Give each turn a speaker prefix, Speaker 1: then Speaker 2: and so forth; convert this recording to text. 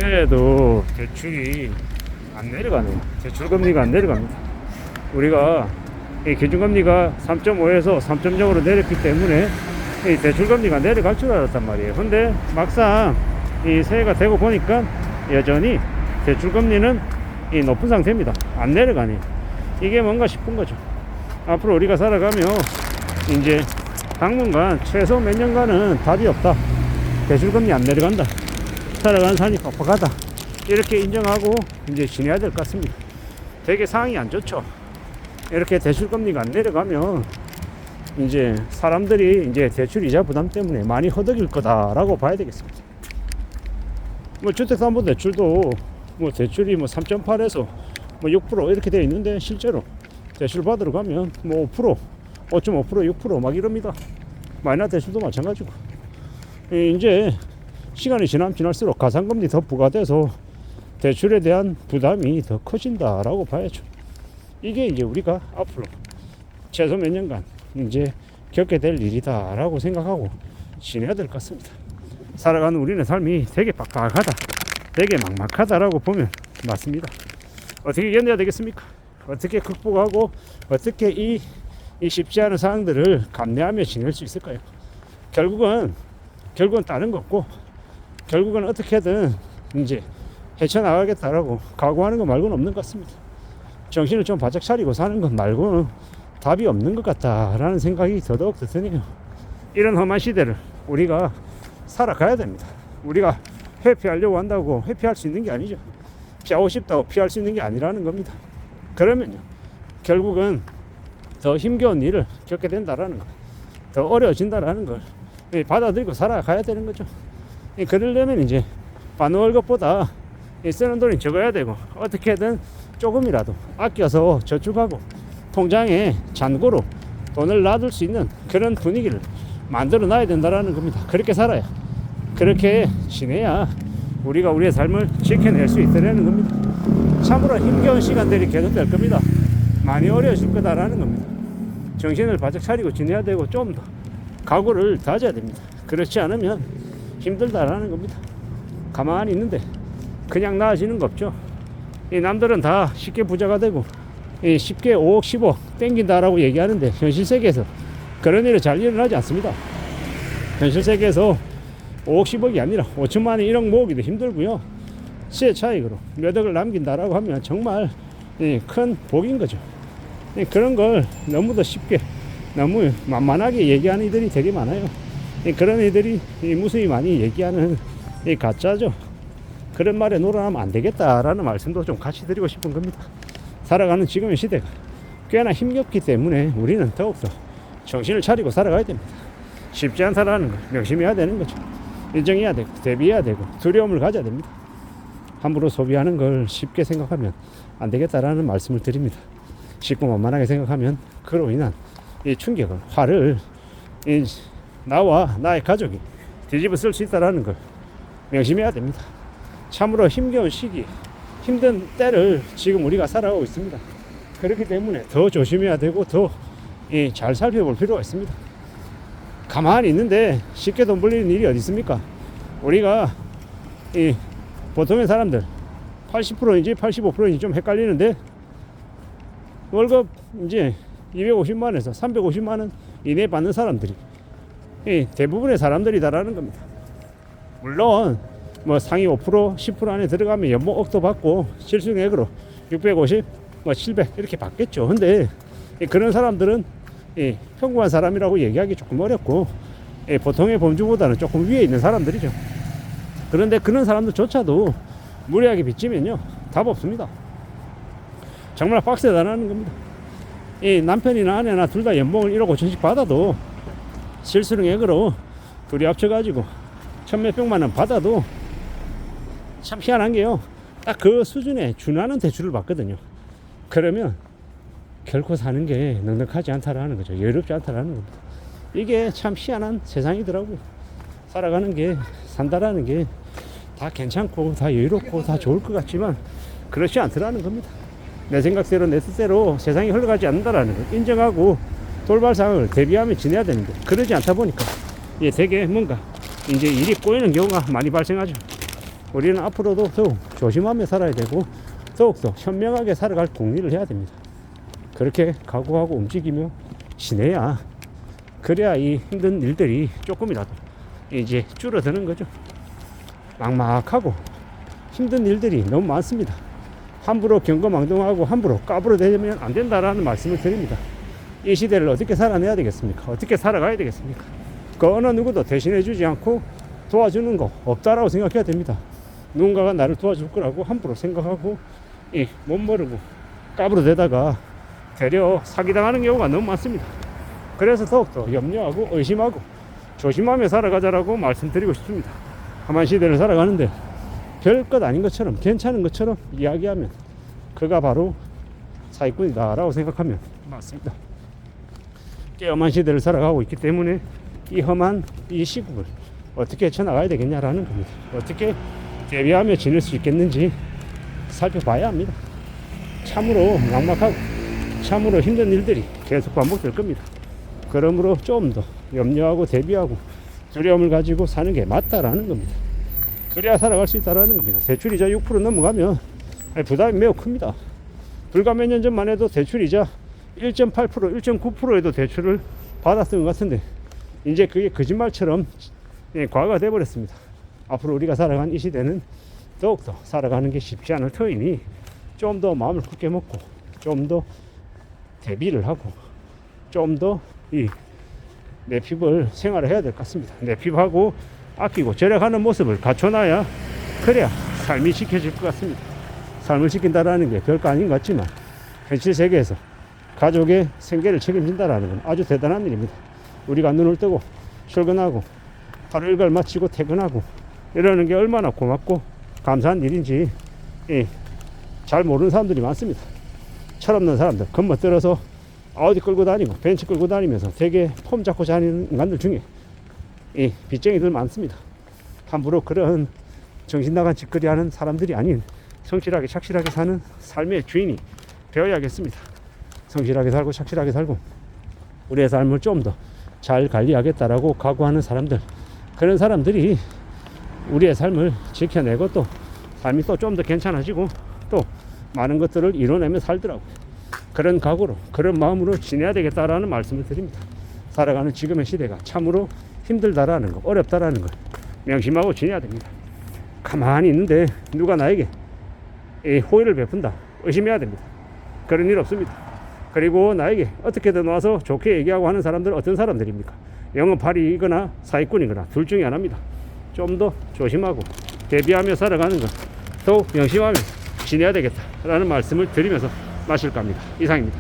Speaker 1: 그래도 대출이 안 내려가네요. 대출금리가 안 내려갑니다. 우리가 이 기준금리가 3.5에서 3.0으로 내렸기 때문에 이 대출금리가 내려갈 줄 알았단 말이에요. 근데 막상 이 새해가 되고 보니까 여전히 대출금리는 이 높은 상태입니다. 안 내려가네요. 이게 뭔가 싶은 거죠. 앞으로 우리가 살아가며 이제 당분간 최소 몇 년간은 답이 없다. 대출금리 안 내려간다. 살아가는 삶이 빡빡하다. 이렇게 인정하고 이제 지내야 될 것 같습니다. 되게 상황이 안 좋죠. 이렇게 대출금리가 안 내려가면 이제 사람들이 이제 대출 이자 부담 때문에 많이 허덕일 거다라고 봐야 되겠습니다. 뭐 주택담보대출도 뭐 대출이 뭐 3.8에서 뭐 6% 이렇게 되어 있는데 실제로 대출 받으러 가면 뭐 5%, 5.5%, 6%막 이럽니다. 마이너 대출도 마찬가지고. 이제 시간이 지날수록 가산금리 더 부과돼서 대출에 대한 부담이 더 커진다라고 봐야죠. 이게 이제 우리가 앞으로 최소 몇 년간 이제 겪게 될 일이다라고 생각하고 지내야 될 것 같습니다. 살아가는 우리의 삶이 되게 빡빡하다, 되게 막막하다라고 보면 맞습니다. 어떻게 견뎌야 되겠습니까? 어떻게 극복하고 어떻게 이 쉽지 않은 상황들을 감내하며 지낼 수 있을까요? 결국은 다른 거 없고, 결국은 어떻게든 이제 헤쳐나가겠다라고 각오하는 거 말고는 없는 것 같습니다. 정신을 좀 바짝 차리고 사는 것 말고는 답이 없는 것 같다라는 생각이 더더욱 드네요. 이런 험한 시대를 우리가 살아가야 됩니다. 우리가 회피하려고 한다고 회피할 수 있는 게 아니죠. 피하고 싶다고 피할 수 있는 게 아니라는 겁니다. 그러면요, 결국은 더 힘겨운 일을 겪게 된다라는 거, 더 어려워진다라는 걸 받아들이고 살아가야 되는 거죠. 그러려면 이제 받는 월급보다 쓰는 돈이 적어야 되고, 어떻게든 조금이라도 아껴서 저축하고 통장에 잔고로 돈을 놔둘 수 있는 그런 분위기를 만들어 놔야 된다라는 겁니다. 그렇게 살아야, 그렇게 지내야 우리가 우리의 삶을 지켜낼 수 있다는 겁니다. 참으로 힘겨운 시간들이 계속될 겁니다. 많이 어려워질 거다라는 겁니다. 정신을 바짝 차리고 지내야 되고 좀 더 각오를 다져야 됩니다. 그렇지 않으면 힘들다라는 겁니다. 가만히 있는데 그냥 나아지는 거 없죠. 이 남들은 다 쉽게 부자가 되고 쉽게 5억 10억 땡긴다라고 얘기하는데 현실 세계에서 그런 일이 잘 일어나지 않습니다. 현실 세계에서 5억 10억이 아니라 5천만 원 1억 모으기도 힘들고요. 시의 차익으로 몇 억을 남긴다라고 하면 정말 큰 복인 거죠. 그런 걸 너무도 쉽게 너무 만만하게 얘기하는 이들이 되게 많아요. 그런 이들이 무수히 많이 얘기하는 가짜죠. 그런 말에 놀아나면 안 되겠다라는 말씀도 좀 같이 드리고 싶은 겁니다. 살아가는 지금의 시대가 꽤나 힘겹기 때문에 우리는 더욱더 정신을 차리고 살아가야 됩니다. 쉽지 않다라는 걸 명심해야 되는 거죠. 인정해야 되고 대비해야 되고 두려움을 가져야 됩니다. 함부로 소비하는 걸 쉽게 생각하면 안 되겠다라는 말씀을 드립니다. 쉽고 만만하게 생각하면 그로 인한 이 충격을, 화를 나와 나의 가족이 뒤집어 쓸 수 있다는 걸 명심해야 됩니다. 참으로 힘겨운 시기, 힘든 때를 지금 우리가 살아가고 있습니다. 그렇기 때문에 더 조심해야 되고 더 잘 살펴볼 필요가 있습니다. 가만히 있는데 쉽게 돈 벌리는 일이 어디 있습니까? 우리가 보통의 사람들 80%인지 85%인지 좀 헷갈리는데, 월급 이제 250만원에서 350만원 이내 받는 사람들이 대부분의 사람들이다라는 겁니다. 물론 뭐 상위 5%, 10% 안에 들어가면 연봉 억도 받고 실수령액으로 650, 뭐 700 이렇게 받겠죠. 근데 그런 사람들은 평범한 사람이라고 얘기하기 조금 어렵고 보통의 범주보다는 조금 위에 있는 사람들이죠. 그런데 그런 사람들조차도 무리하게 빚지면요, 답 없습니다. 정말 빡세다라는 겁니다. 남편이나 아내나 둘 다 연봉을 1억 5천씩 받아도 실수령액으로 둘이 합쳐가지고 천몇백만 원 받아도 참 희한한 게요, 딱 그 수준에 준하는 대출을 받거든요. 그러면 결코 사는 게 넉넉하지 않다라는 거죠. 여유롭지 않다라는 겁니다. 이게 참 희한한 세상이더라고요. 살아가는 게, 산다라는 게 다 괜찮고 다 여유롭고 다 좋을 것 같지만 그렇지 않더라는 겁니다. 내 생각대로 내 뜻대로 세상이 흘러가지 않는다라는 걸 인정하고 돌발 상황을 대비하며 지내야 되는데, 그러지 않다 보니까 되게 뭔가 이제 일이 꼬이는 경우가 많이 발생하죠. 우리는 앞으로도 더욱 조심하며 살아야 되고 더욱더 현명하게 살아갈 독리를 해야 됩니다. 그렇게 각오하고 움직이며 지내야, 그래야 이 힘든 일들이 조금이라도 이제 줄어드는 거죠. 막막하고 힘든 일들이 너무 많습니다. 함부로 경거망동하고 함부로 까불어대면 안 된다라는 말씀을 드립니다. 이 시대를 어떻게 살아내야 되겠습니까? 어떻게 살아가야 되겠습니까? 그 어느 누구도 대신해 주지 않고 도와주는 거 없다라고 생각해야 됩니다. 누군가가 나를 도와줄 거라고 함부로 생각하고 못 모르고 까불어대다가 되려 사기당하는 경우가 너무 많습니다. 그래서 더욱더 염려하고 의심하고 조심하며 살아가자라고 말씀드리고 싶습니다. 험한 시대를 살아가는데 별것 아닌 것처럼, 괜찮은 것처럼 이야기하면 그가 바로 사기꾼이다 라고 생각하면 맞습니다. 험한 시대를 살아가고 있기 때문에 이 험한 이 시국을 어떻게 헤쳐나가야 되겠냐라는 겁니다. 어떻게 대비하며 지낼 수 있겠는지 살펴봐야 합니다. 참으로 막막하고 참으로 힘든 일들이 계속 반복될 겁니다. 그러므로 좀 더 염려하고 대비하고 두려움을 가지고 사는 게 맞다라는 겁니다. 그래야 살아갈 수 있다라는 겁니다. 대출이자 6% 넘어가면 부담이 매우 큽니다. 불과 몇 년 전만 해도 대출이자 1.8%, 1.9%에도 대출을 받았던 것 같은데 이제 그게 거짓말처럼 과거가 되어버렸습니다. 앞으로 우리가 살아가는 이 시대는 더욱더 살아가는 게 쉽지 않을 터이니 좀 더 마음을 굳게 먹고 좀 더 대비를 하고 좀 더 내 피부를 생활을 해야 될 것 같습니다. 내 피부하고 아끼고 절약하는 모습을 갖춰놔야 그래야 삶이 지켜질 것 같습니다. 삶을 지킨다라는 게 별거 아닌 것 같지만 현실 세계에서 가족의 생계를 책임진다라는 건 아주 대단한 일입니다. 우리가 눈을 뜨고 출근하고 하루 일과를 마치고 퇴근하고 이러는 게 얼마나 고맙고 감사한 일인지 잘 모르는 사람들이 많습니다. 철없는 사람들, 건너떨어서 아우디 끌고 다니고 벤츠 끌고 다니면서 되게 폼 잡고 다니는 인간들 중에 빚쟁이들 많습니다. 함부로 그런 정신 나간 짓거리 하는 사람들이 아닌 성실하게 착실하게 사는 삶의 주인이 되어야겠습니다. 성실하게 살고 착실하게 살고 우리의 삶을 좀 더 잘 관리하겠다라고 각오하는 사람들, 그런 사람들이 우리의 삶을 지켜내고 또 삶이 또 좀 더 괜찮아지고 또 많은 것들을 이뤄내며 살더라고요. 그런 각오로 그런 마음으로 지내야 되겠다라는 말씀을 드립니다. 살아가는 지금의 시대가 참으로 힘들다라는 거, 어렵다라는 걸 명심하고 지내야 됩니다. 가만히 있는데 누가 나에게 호의를 베푼다 의심해야 됩니다. 그런 일 없습니다. 그리고 나에게 어떻게든 와서 좋게 얘기하고 하는 사람들은 어떤 사람들입니까? 영업팔이거나 사기꾼이거나 둘 중에 하나입니다. 좀 더 조심하고 대비하며 살아가는 것 더욱 명심하며 지내야 되겠다라는 말씀을 드리면서 마실까 합니다. 이상입니다.